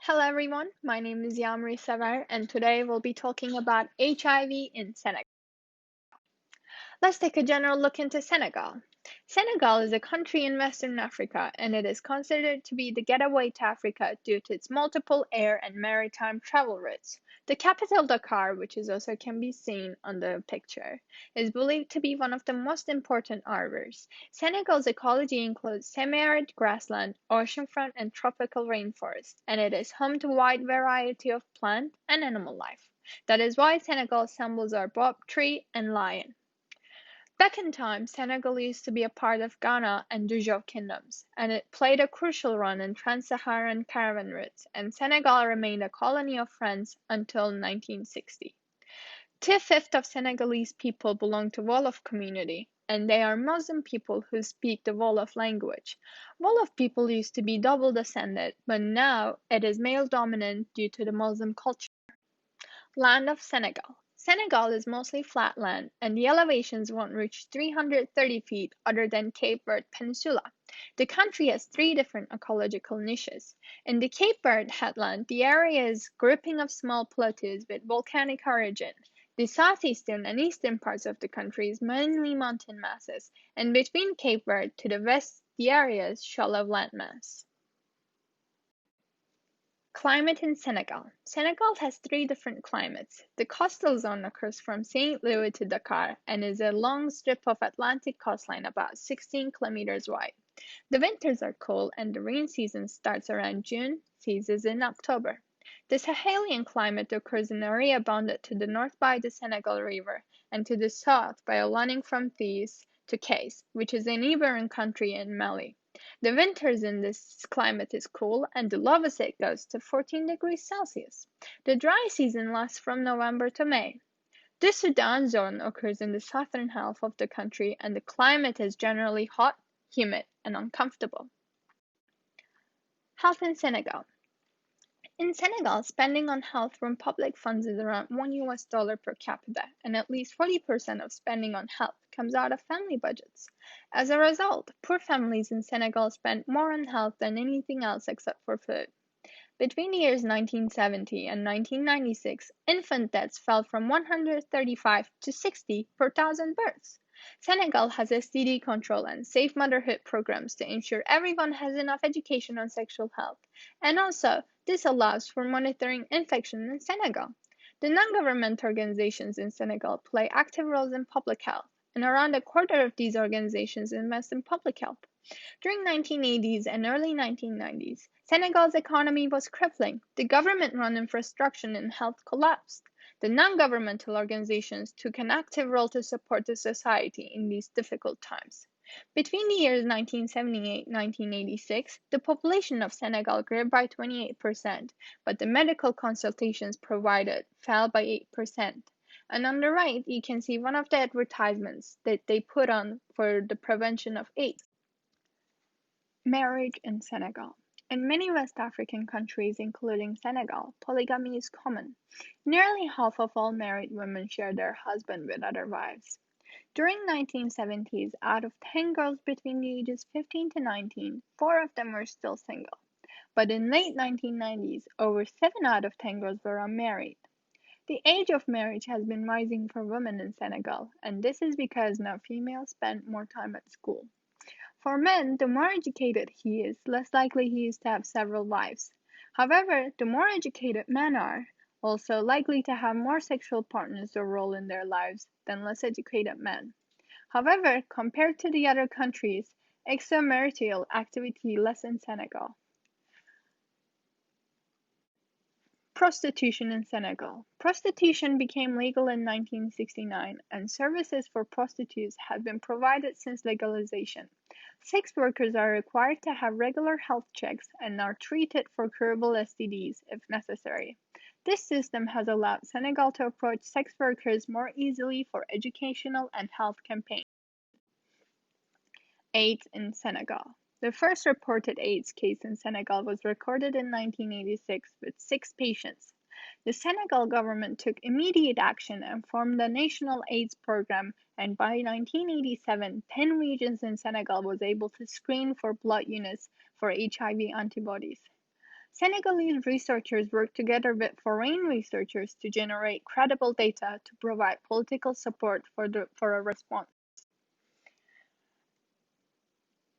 Hello everyone, my name is Yamri Savar and today we'll be talking about HIV in Senegal. Let's take a general look into Senegal. Senegal is a country in Western Africa and it is considered to be the getaway to Africa due to its multiple air and maritime travel routes. The capital, Dakar, which is also can be seen on the picture, is believed to be one of the most important harbors. Senegal's ecology includes semi-arid grassland, oceanfront, and tropical rainforest, and it is home to a wide variety of plant and animal life. That is why Senegal's symbols are bob tree and lion. Back in time, Senegal used to be a part of Ghana and Djouf kingdoms, and it played a crucial role in trans-Saharan caravan routes, and Senegal remained a colony of France until 1960. Two-fifths of Senegalese people belong to Wolof community, and they are Muslim people who speak the Wolof language. Wolof people used to be double descended, but now it is male dominant due to the Muslim culture. Land of Senegal. Senegal is mostly flat land, and the elevations won't reach 330 feet other than Cape Verde Peninsula. The country has three different ecological niches. In the Cape Verde headland, the area is grouping of small plateaus with volcanic origin. The southeastern and eastern parts of the country is mainly mountain masses, and between Cape Verde to the west, the area is shallow landmass. Climate in Senegal. Senegal has three different climates. The coastal zone occurs from St. Louis to Dakar and is a long strip of Atlantic coastline about 16 kilometers wide. The winters are cool and the rain season starts around June, ceases in October. The Sahelian climate occurs in an area bounded to the north by the Senegal River and to the south by a running from Thiès to Case, which is a neighboring country in Mali. The winters in this climate is cool and the lowest it goes to 14 degrees Celsius. The dry season lasts from November to May. The Sudan zone occurs in the southern half of the country and the climate is generally hot, humid, and uncomfortable. Health in Senegal. In Senegal, spending on health from public funds is around $1 per capita, and at least 40% of spending on health comes out of family budgets. As a result, poor families in Senegal spend more on health than anything else except for food. Between the years 1970 and 1996, infant deaths fell from 135 to 60 per thousand births. Senegal has STD control and safe motherhood programs to ensure everyone has enough education on sexual health, and also this allows for monitoring infection in Senegal. The non-government organizations in Senegal play active roles in public health, and around a quarter of these organizations invest in public health. During 1980s and early 1990s, Senegal's economy was crippling. The government-run infrastructure in health collapsed. The non-governmental organizations took an active role to support the society in these difficult times. Between the years 1978 and 1986, the population of Senegal grew by 28%, but the medical consultations provided fell by 8%. And on the right, you can see one of the advertisements that they put on for the prevention of AIDS. Marriage in Senegal. In many West African countries, including Senegal, polygamy is common. Nearly half of all married women share their husband with other wives. During 1970s, out of 10 girls between the ages 15 to 19, 4 of them were still single. But in late 1990s, over 7 out of 10 girls were unmarried. The age of marriage has been rising for women in Senegal, and this is because now females spend more time at school. For men, the more educated he is, less likely he is to have several wives. However, the more educated men are also likely to have more sexual partners or role in their lives than less educated men. However, compared to the other countries, extramarital activity less in Senegal. Prostitution in Senegal. Prostitution became legal in 1969, and services for prostitutes have been provided since legalization. Sex workers are required to have regular health checks and are treated for curable STDs if necessary. This system has allowed Senegal to approach sex workers more easily for educational and health campaigns. AIDS in Senegal. The first reported AIDS case in Senegal was recorded in 1986 with 6 patients. The Senegal government took immediate action and formed the National AIDS Program, and by 1987, 10 regions in Senegal was able to screen for blood units for HIV antibodies. Senegalese researchers work together with foreign researchers to generate credible data to provide political support for a response.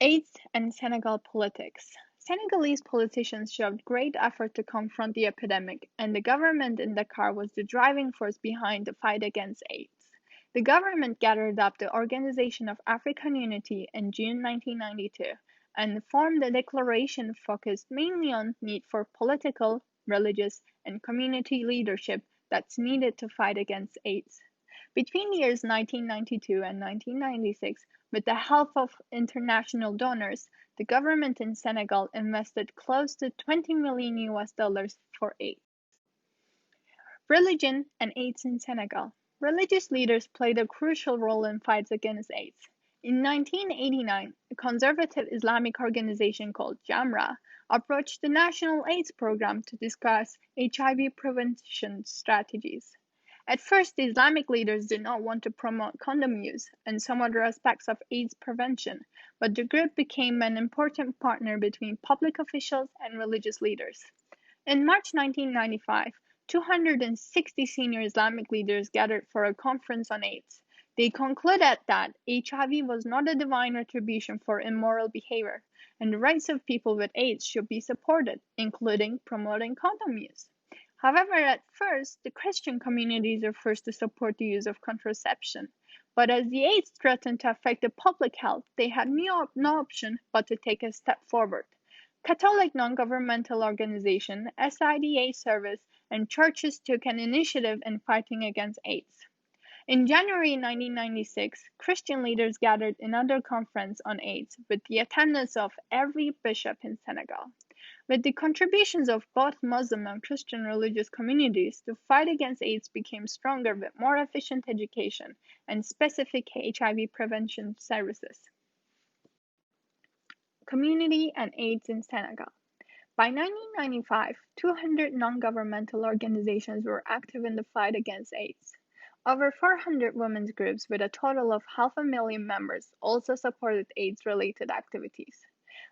AIDS and Senegal politics. Senegalese politicians showed great effort to confront the epidemic, and the government in Dakar was the driving force behind the fight against AIDS. The government gathered up the Organization of African Unity in June 1992 and formed a declaration focused mainly on need for political, religious, and community leadership that's needed to fight against AIDS. Between the years 1992 and 1996, with the help of international donors, the government in Senegal invested close to 20 million US dollars for AIDS. Religion and AIDS in Senegal. Religious leaders played a crucial role in fights against AIDS. In 1989, a conservative Islamic organization called Jamra approached the National AIDS Program to discuss HIV prevention strategies. At first, the Islamic leaders did not want to promote condom use and some other aspects of AIDS prevention, but the group became an important partner between public officials and religious leaders. In March 1995, 260 senior Islamic leaders gathered for a conference on AIDS. They concluded that HIV was not a divine retribution for immoral behavior, and the rights of people with AIDS should be supported, including promoting condom use. However, at first, the Christian communities were first to support the use of contraception. But as the AIDS threatened to affect the public health, they had no option but to take a step forward. Catholic non-governmental organizations, SIDA service, and churches took an initiative in fighting against AIDS. In January 1996, Christian leaders gathered another conference on AIDS with the attendance of every bishop in Senegal. With the contributions of both Muslim and Christian religious communities, the fight against AIDS became stronger with more efficient education and specific HIV prevention services. Community and AIDS in Senegal. By 1995, 200 non-governmental organizations were active in the fight against AIDS. Over 400 women's groups with a total of 500,000 members also supported AIDS-related activities.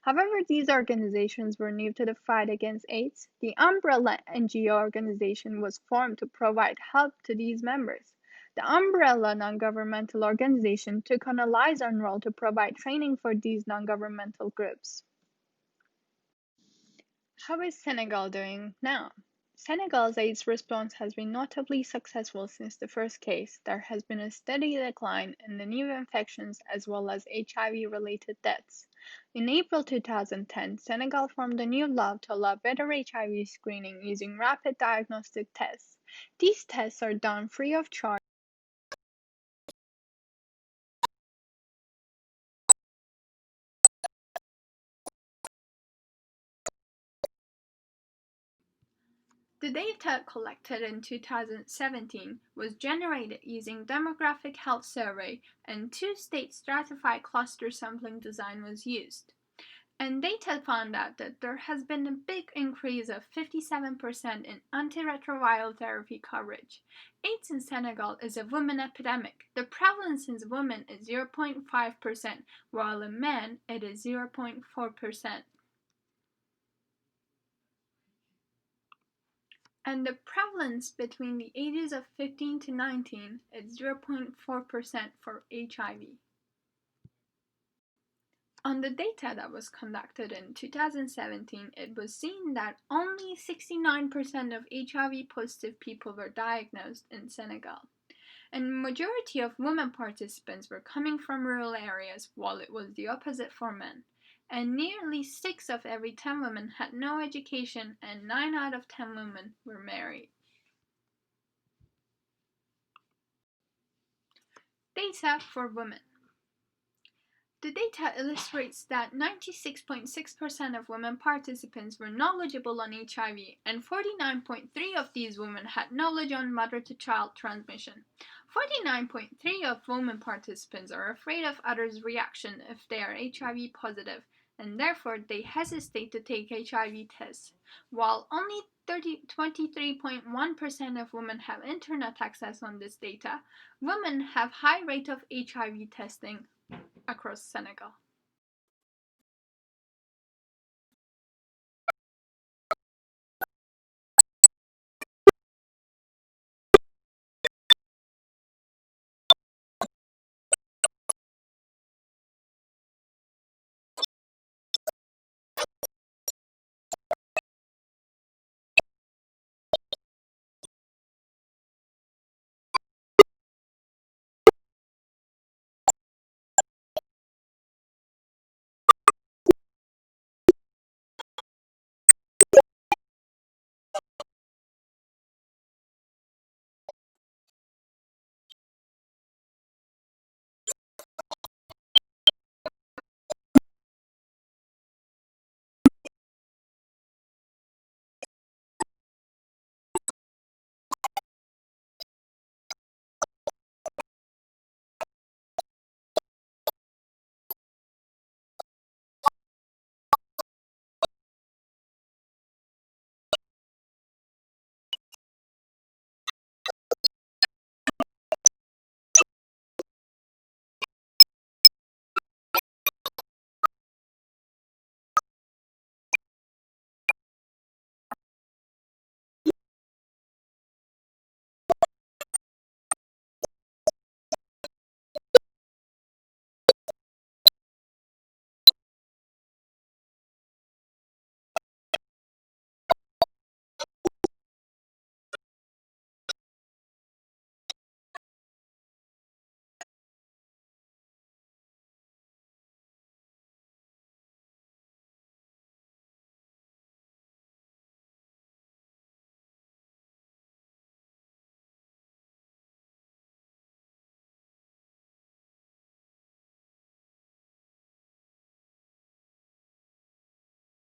However, these organizations were new to the fight against AIDS. The umbrella NGO organization was formed to provide help to these members. The umbrella non-governmental organization took on a liaison role to provide training for these non-governmental groups. How is Senegal doing now? Senegal's AIDS response has been notably successful since the first case. There has been a steady decline in the new infections as well as HIV-related deaths. In April 2010, Senegal formed a new law to allow better HIV screening using rapid diagnostic tests. These tests are done free of charge. The data collected in 2017 was generated using demographic health survey and two-state stratified cluster sampling design was used. And data found out that there has been a big increase of 57% in antiretroviral therapy coverage. AIDS in Senegal is a women epidemic. The prevalence in women is 0.5%, while in men it is 0.4%. And the prevalence between the ages of 15 to 19 is 0.4% for HIV. On the data that was conducted in 2017, it was seen that only 69% of HIV-positive people were diagnosed in Senegal. And majority of women participants were coming from rural areas, while it was the opposite for men. And nearly 6 of every 10 women had no education, and 9 out of 10 women were married. Data for women. The data illustrates that 96.6% of women participants were knowledgeable on HIV, and 49.3% of these women had knowledge on mother-to-child transmission. 49.3% of women participants are afraid of others' reaction if they are HIV positive, and therefore they hesitate to take HIV tests, while only 23.1% of women have internet access on this data. Women have high rate of HIV testing across Senegal.